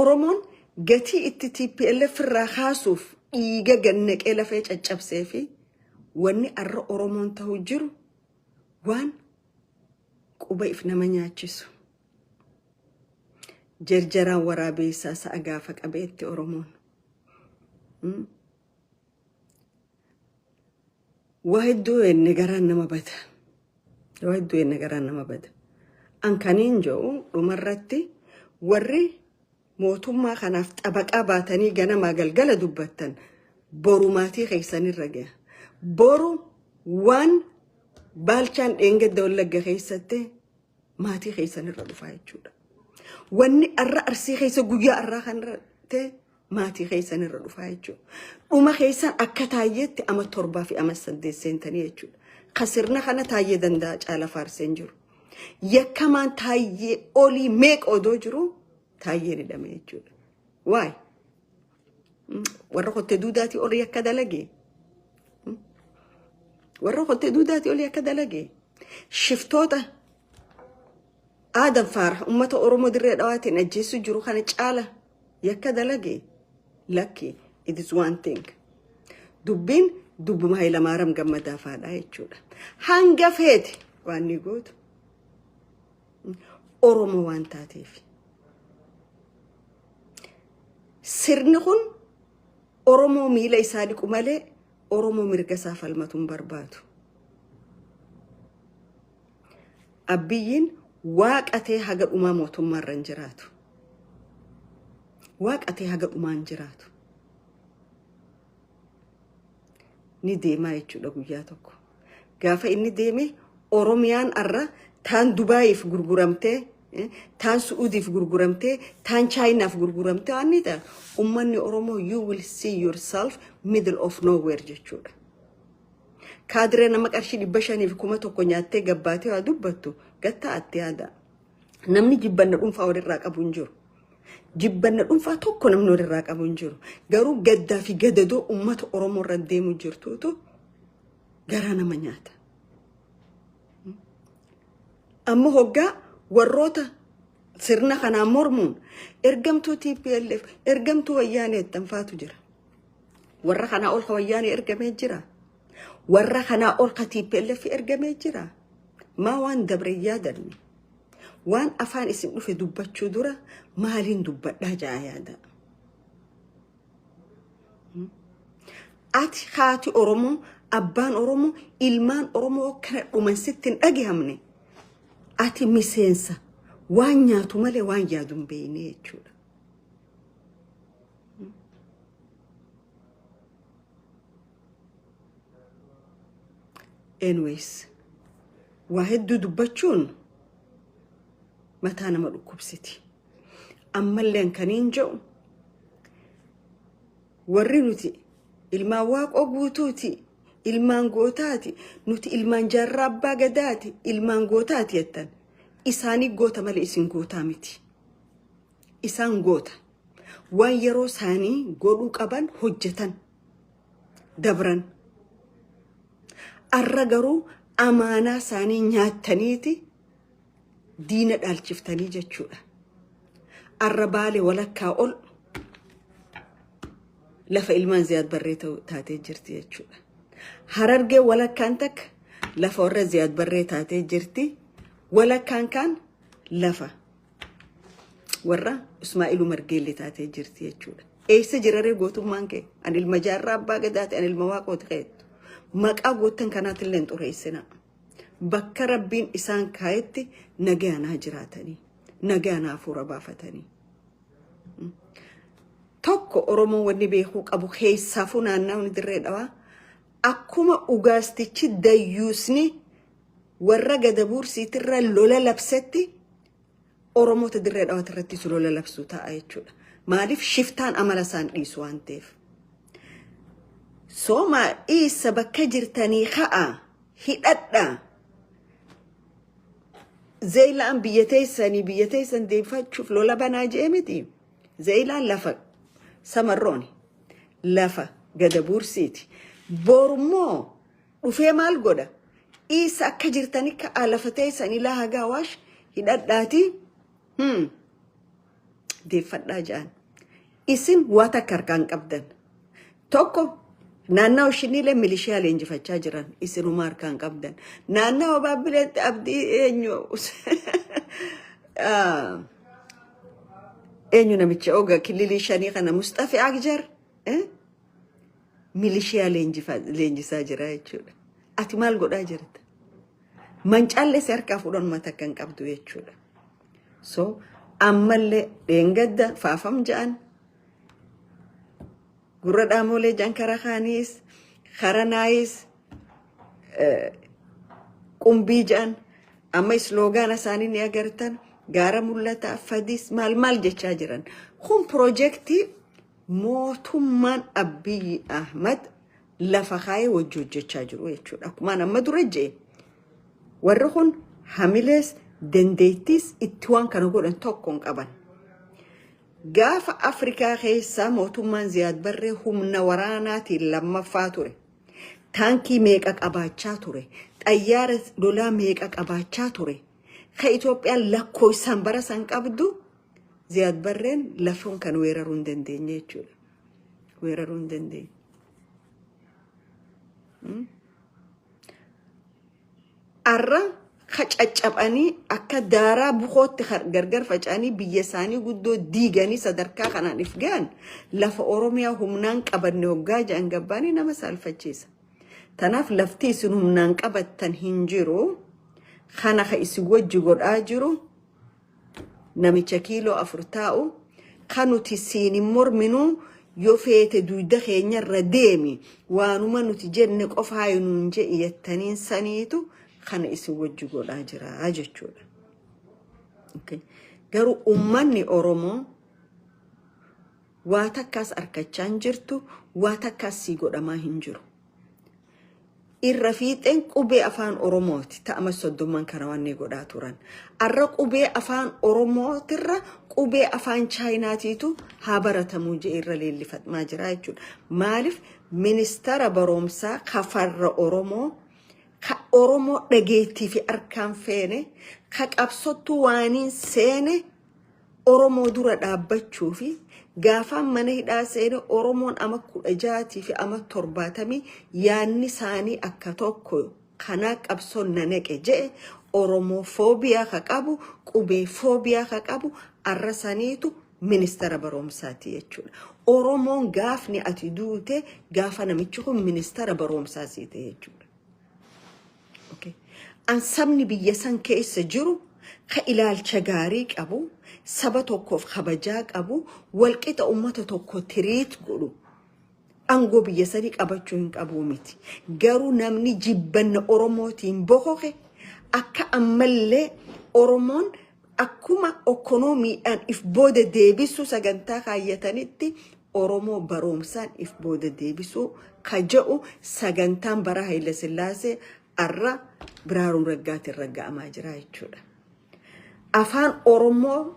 Oromon gati itti TPLF irraa kaasuuf dhiiga gannaqee lafee caccabsee fi wanni arra Oromoon ta'u jiru waan quba if nama nyaachisu. Jarjaraan waraabessaa sa'a gaafa qabeetti Oromoon. Wahidduu enne garaan nama bada. Wahidduu enne garaan nama bada. Ankaniin jiru dhumarratti warri mootummaa kanaaf xabaqaa baatanii ganamaa galgala dubbattan boru maatii keessanirra ga'a. Boru waan baalchaan dheengadda wallagga keessatti maatii keessanirra dhufaa jechuudha. Wanni arra arsii keessa guyyaa arraa kanarratti maatii keessanirra dhufaa jechuudha. Dhuma keessan akka taayyeetti ama 7 fi ama 8 seentanii jechuudha. Kasirna kana taayyee danda'a caala faarseen jiru. Yakkamaan taayyee olii meeqa odoo jiru taayyee hidhame jechuudha. Waay? Warra qottee duudaatii olii akka dalagee. Warra qottee duudaatii olii akka dalagee. Shiftoota Adam Farah ummata Oromoo dirree dhawaatiin ajjeessu jiru kana caala yakka dalagee. Lucky, it is one thing. Dubbin dubbuma Hayilamaariyaam Gammadaa faadhaa jechuudha. Hanga feete waan ni gootu. Oromoo waan taateef. Sirni kun Oromoo miila isaa dhiqu malee Oromoo mirga isaa falmatu hin barbaadu. Abiyyiin waaqatee haga dhumaa mootummaarra hin jiraatu. Waaqatee haga dhumaan jiraatu. Ni deemaa jechuudha guyyaa tokko. Gaafa inni deeme Oromiyaan arra taan Dubaayiif gurguramtee, taan Suudiif gurguramtee, taan Chaayinaaf gurguramtee waan ni ta'a. Ummanni Oromoo you will see yourself middle of nowhere jechuudha. Kaadiree nama qarshii 500 fi 1,000 nyaattee gabbaatee waa dubbattu gatta'attee yaada. Namni jibbanna dhuunfaa walirraa qabu hin jiru. Jibbanna dhuunfaa tokko namni walirraa qabu hin jiru. Garuu gaddaa fi gadadoo ummata Oromoo irra deemu jirtuutu garaa nama nyaata. Amma hoggaa warroota sirna kanaan mormuun ergamtuu TPLF ergamtuu wayyaanee tanfaatu jira. Warra kanaa ol wayyaanee ergamee jira. Warra kanaa ol TPLF ergamee jira. Maa waan dabre yaadanne. Waan afaan isin dhufe dubbachuu dura maaliin dubbadhaa jaa yaada. Ati haati Oromoo, abbaan Oromoo, ilmaan Oromoo kana dhuman sitti hin dhagahamne. Ati miseensa waan nyaatu malee waan yaadu hin beekne jechuudha. Anyways, waa hedduu dubbachuun mataa nama dhukkubsiti. Ammalleen kaniin jedhu warri nuti ilmaan waaqoo guutuuti, ilmaan gootaati, nuti ilmaan jaarraa abbaa gadaati, ilmaan gootaati jettan. Isaanii goota malee isin gootaa miti. Isaan goota. Waan yeroo isaanii godhuu qaban hojjetan. Dabran. Arra garuu amaanaa isaanii nyaattaniiti diina dhaalchiftanii jechuudha. Arra baalee walakkaa ol lafa ilmaan Ziyaad Barree taatee jirti jechuudha. Harargee walakkaan takka lafa warra Ziyaad Barree taatee jirti. Walakkaan kaan lafa warra Ismaa'iluu Margeellee taatee jirti jechuudha. Eessa jiraree gootummaan kee? Ani ilma jaarraa abbaa gadaati, ani ilma waaqooti qeettu. Maqaa gootan kanaatillee hin xureessina. Bakka Rabbiin isaan kaayetti nagaanaa jiraatanii, nagaanaa hafuura baafatanii. Tokko Oromoo wanni beekuu qabu keessaafuu naannawni dirree dhawaa akkuma ugaastichi dayyuusni warra Gadabuursiitirra lola labsetti Oromoota dirree dhawaatirratti lola labsuu ta'a jechuudha. Maaliif shiftaan amala isaan dhiisu waan ta'eef. Sooma isa bakka jirtanii ka'a hidhadha. Zeelaan biyya teessan deemfachuuf lola banaa jee miti. Zeelaan lafa samarrooni, lafa Gadabuursiiti. Borummoo dhufee maal godha? Isa akka jirtanii ka'a lafa teessan ilaa hagaa waash hidhadhaati. deeffadhaa ja'an. Isin waa takka harkaan qabdan. Tokko naannoo ishiniilee milishiyaa leenjifachaa jiran isinuma harkaan qabdan. Naannoo baabbileetti abdii eenyu namicha oga kililii shanii kana Mustafa Agjar milishiyaa leenjisaa jira jechuudha. Ati maal godhaa jirta? Mancaallee si harkaa fuudhan takka hin qabdu jechuudha. So ammallee dheengadda faafam ja'an gurra dhaamolee ja'an kara kaaniis karanaayis qumbii ja'an amma isloogaana isaanii ni agartan gaara mul'ata fadis maal jechaa jiran. Kun piroojeektii mootummaan Abiy Ahmad lafa kaayee wajji hojjechaa jiru jechuudha. Akkuma amma dura jee warri kun hamilees dandeettis itti waan kana godhan tokko hin qaban. Gaafa Afrikaa keessaa mootummaan Ziyaad Barree humna waraanaatiin lammaffaa ture. Taankii meeqa qabaachaa ture. Xayyaara lolaa meeqa qabaachaa ture. Ka Itoophiyaan lakkoofsaan bara san qabdu Ziyaad Barreen lafoon kan weeraruu hin dandeenye jechuudha. Weeraruu hin dandeenye. Arra caccabanii akka daaraa bukootti gargar faca'anii biyya isaanii guddoo diiganii sadarkaa kanaan if ga'an lafa Oromiyaa humnaan qabanne hoggaa ja'an gabbaanii nama saalfachiisa. Tanaaf lafti isin humnaan qabattan hin jiru. Kana ka isin wajji godhaa jiru namicha kiiloo 4 taa'u kan nuti siin morminuu yoo feete duyda keenyarra deemi waanuma nuti jenne qofaa nuun je iyattaniin saniitu kana isin wajji godhaa jira jechuudha. Garuu ummanni Oromoo waa takkaas arkachaa hin jirtu, waa takkaas sii godhamaa hin jiru. Irra fiixeen qubee afaan Oromooti ta'ama soddomman kana waan godhaa turan. Arra qubee afaan Oromootirra qubee afaan Chaayinaatiitu haa baratamuu jee irra leellifamaa jira jechuudha. Maaliif ministeera barumsaa kafarra Oromoo ka Oromoo dhageettii fi harkaan feene ka qabsottu waaniin seene Oromoo dura dhaabbachuu fi gaafaan mana hidhaa seene Oromoon ama 16 fi ama 70 yaanni isaanii akka tokko kana qabsoon nanaqe jee Oromoo foobiyaa ka qabu qubee foobiyaa ka qabu arrasaniitu ministeera barumsaati jechuudha. Oromoon gaafni ati duute gaafa namichi kun ministeera barumsaa siite jechuudha. An sabni biyya san keessa jiru ka ilaalcha gaarii qabu saba tokkoof kabajaa qabu walqixa ummata tokko tiriit godhu angoo biyya sanii qabachuu hin qabu miti. Garuu namni jibbanna Oromootiin bokoke akka ammallee Oromoon akkuma ekonomiidhaan if booda deebisu sagantaa kaayyatanitti Oromoo barumsaan if booda deebisu ka jedhu sagantaan bara Haile Sillaasee arra Biraaruun Raggaatiin ragga'amaa jira jechuudha. Afaan Oromoo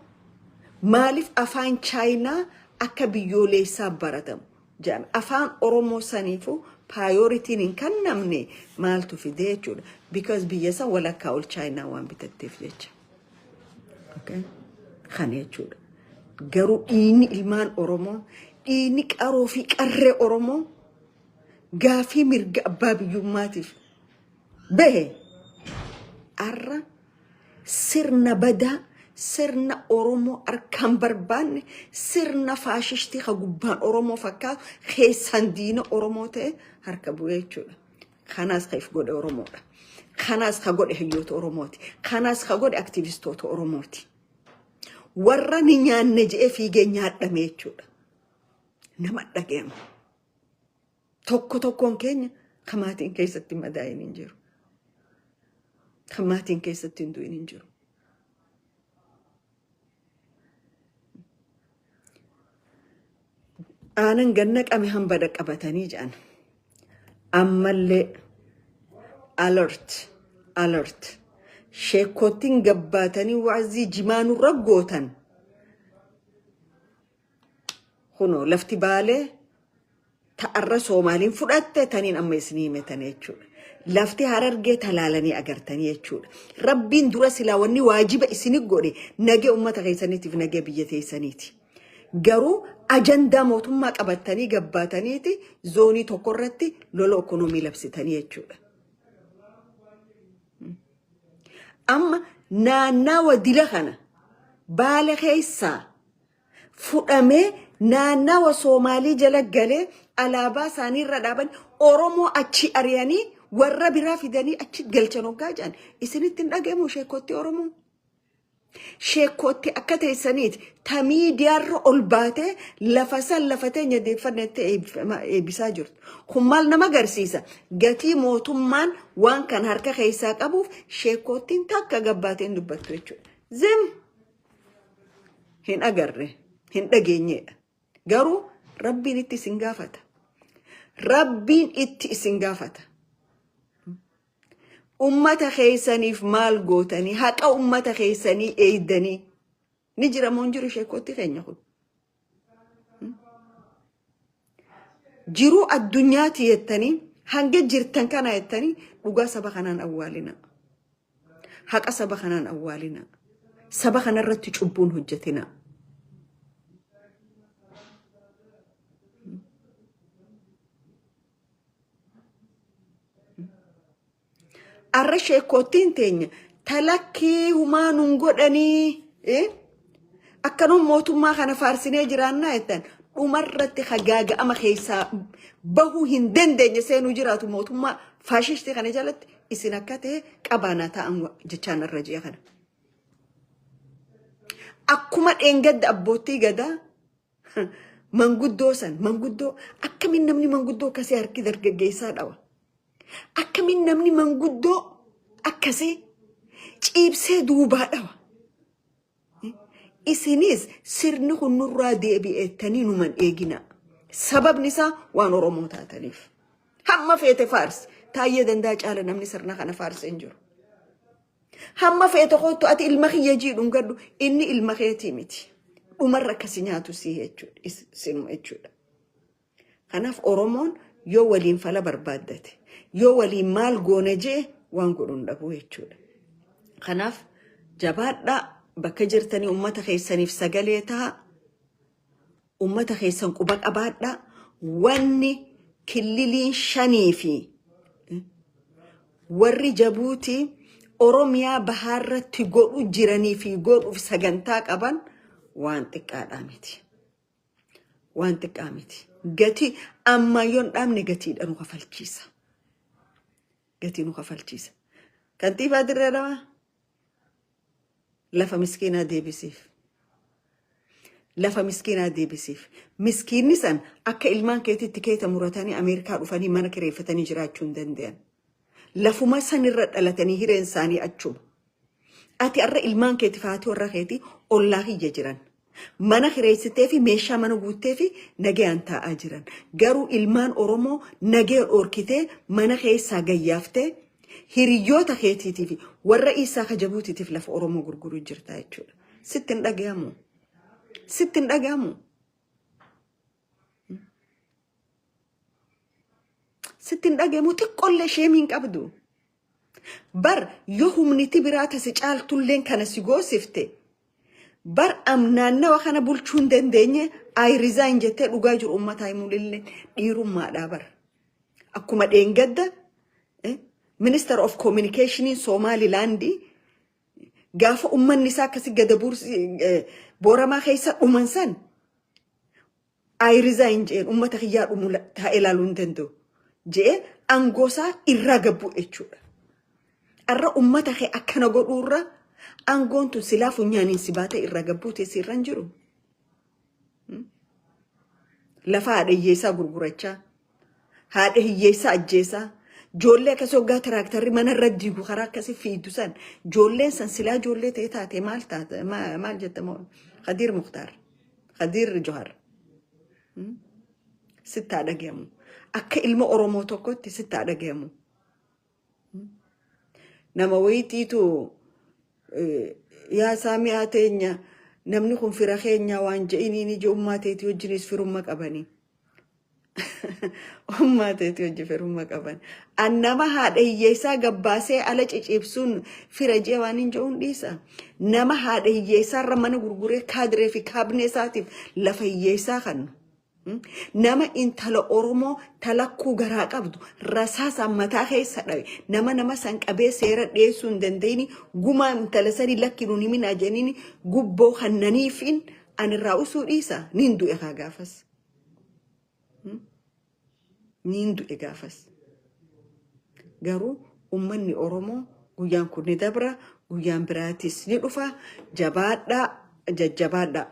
maaliif afaan Chaayinaa akka biyyoolessaa baratamu jedhame. Afaan Oromoo saniifu prioritiin hin kennamne maaltu fide jechuudha. Because biyya san walakkaa ol Chaayinaa waan bitatteef jecha. Kana jechuudha. Garuu dhiinni ilmaan Oromoo, dhiinni qaroo fi qarree Oromoo gaafii mirga abbaa biyyummaatiif bahe arra sirna badaa sirna Oromoo harkaan barbaanne sirna faashishtii ka gubbaan Oromoo fakkaatu keessan diina Oromoo ta'e harka bu'ee jechuudha. Kanaas ka if godhe Oromoodha. Kanaas ka godhe hayyoota Oromooti. Kanaas ka godhe aktivistoota Oromooti. Warra ni nyaanne je'ee fiigee nyaadhame jechuudha. Nama dhageema. Tokkoon keenya kamaatiin keessatti madaa'in hin jiru. Kamaatiin keessatti hin du'in hin jiru. Aanan ganna qame hambada qabatanii jedhan. Ammallee alert. Sheekottiin gabbaatanii waazii jimaanuu raggootan. Kunoo lafti baalee ta'arra Soomaaliin fudhatte taniin amma isinii himetan jechuudha. Lafti Harargee talaalanii agartanii jechuudha. Rabbiin dura silaa wanni waajiba isinii godhe nagee ummata keessaniitiif nagee biyya teessaniiti. garuu ajandaa mootummaa qabatanii gabbaataniiti zoonii tokkorratti lola ekonomii labsitanii jechuudha. Amma naannawa dila kana baala keessaa fudhamee naannawa Soomaalii jala galee alaabaa isaanii irra dhaaban Oromoo achi ari'anii warra biraa fidanii achi galchan hoggaa jedhan isinitti hin dhagahamu sheekotti Oromoo. Sheekotti akka teessaniiti ta miidiyaarra ol baatee lafa san lafa teenya deeffannetti eebbisaa jirtu. Kun maal nama agarsiisa? Gatii mootummaan waan kan harka keessaa qabuuf sheekottiin takka gabbaateen dubbattu jechuudha. Zim hin agarre hin dhageenyedha. Garuu rabbiin itti isin gaafata. Rabbiin itti isin gaafata. Ummata keessaniif maal gootanii haqa ummata keessanii eeydanii ni jira moo hin jiru sheekotti keenya kun? Jiruu addunyaati jettanii hanga jirtan kana jettanii dhugaa saba kanaan awwaalina. Haqa saba kanaan awwaalina. Saba kanarratti cubbuun hojjetina. Arra sheekottiin teenya talakkii humaa nun godhanii akkanuma mootummaa kana faarsinee jiraannaa jettan dhumarratti hagaaga'ama keessaa bahuu hin dandeenye seenuu jiraatu mootummaa faashishtii kana jalatti isin akka ta'e qabaanaa ta'an jechaan irra ji'a kana. Akkuma dheengadda abbootii gadaa manguddoo san manguddoo akkamiin namni manguddoo akkasii harki dargaggeessaa dhawa. Akkamiin namni manguddoo akkasii ciibsee duubaa dhawa. Isinis sirni kun nurraa deebi'eettanii numan eegina. Sababni isaa waan Oromoo taataniif. Hamma feete faarsi. Taayyee danda'a caala namni sirna kana faarsi hin jiru. Hamma feete kootu ati ilma kiyya jiidhuun gadhu inni ilma keetii miti. Dhumarra akkasi nyaatu sii jechuudha. Kanaaf Oromoon yoo waliin fala barbaaddate. Yoo waliin maal goone jee waan godhuun dhabuu jechuudha. Kanaaf jabaadhaa bakka jirtanii ummata keessaniif sagalee ta'a. Ummata keessan quba qabaadhaa. Wanni killiliin shanii fi warri Jabuutii Oromiyaa bahaarratti godhu jiranii fi godhuuf sagantaa qaban waan xiqqaadhaa miti. Waan xiqqaa miti. Gatii ammayyoon dhaabne gatiidha nu kafalchiisa. Gatii nu kafalchiisa. Kantiibaa Dirree Dhawaa lafa miskiinaa deebisiif. Lafa miskiinaa deebisiif. Miskiinni san akka ilmaan keetitti keeta muratanii Ameerikaa dhufanii mana kireeffatanii jiraachuu hin danda'an. Lafuma san irra dhalatanii hireen isaanii achuma. Ati arra ilmaan keetiif haati warra keetii ollaa kiyya jiran. Mana kireessitee fi meeshaa mana guuttee fi nagayaan taa'aa jiran. Garuu ilmaan Oromoo nagaya dhorkitee mana keessaa gayyaaftee hiriyyoota keetiitiif warra isaa kajabuutiitiif lafa Oromoo gurguruu jirta jechuudha. Sitti hin dhagahamu. Sitti hin dhagahamu. Sitti hin dhagahamu xiqqoollee sheemiin qabdu. Bar yoo humniti biraa tasi caaltulleen kana si goosifte. Bar naannawa kana bulchuu hin dandeenye ay resign jettee dhugaa jiru uummataa himulillee dhiirummaadhaa bar. Akkuma dheengadda Minister of Communication in Somaliland gaafa ummanni isaa akkasi gada booramaa keessa dhuman san ay resign jeen uummata kiyyaa dhumu taa'e ilaaluu hin danda'u jee angoosaa irraa gabbu jechuudha. Arra uummata kee akkana godhuurra angoon tun silaa funyaaniin si baate irraa gabbuu teessee irra hin jiru. Lafa haadha hiyyeessaa gurgurachaa haadha hiyyeessaa ajjeesaa joollee akkasii hoggaa tiraaktarri mana irra diigu karaa akkasii fiidu san joolleen san silaa joollee ta'e taate maal taate maal jettamoo Khadiir Mukhtaar Khadiir Johar sittaa dhagahamu akka ilma Oromoo tokkotti sittaa dhagahamu. Nama wayitiitu yaa saamii hateenya namni kun fira keenya waan je'iniin ija ummaa teetii wajjinis firumma qabanii. Ummaateeti hojii firummaa qaban. Annama haadha hiyyeessaa gabbaasee ala cicibsuun fira jee waan hin jiruun dhiisa. Nama haadha hiyyeessaa irra mana gurguree kaadiree fi kaabinee isaatiif lafa hiyyeessaa kan. Nama intala Oromoo talakkuu garaa qabdu rasaasaan mataa keessa dhabe nama san qabee seera dhiyeessuu hin dandeenye gumaa intala sanii lakkinuun himinaa jeniin gubboo kannaniifiin anirraa usuu dhiisa niin du'e haa gaafas. Niin du'e gaafas. Garuu ummanni Oromoo guyyaan kun ni dabra guyyaan biraatis ni dhufa jabaadhaa jajjabaadhaa.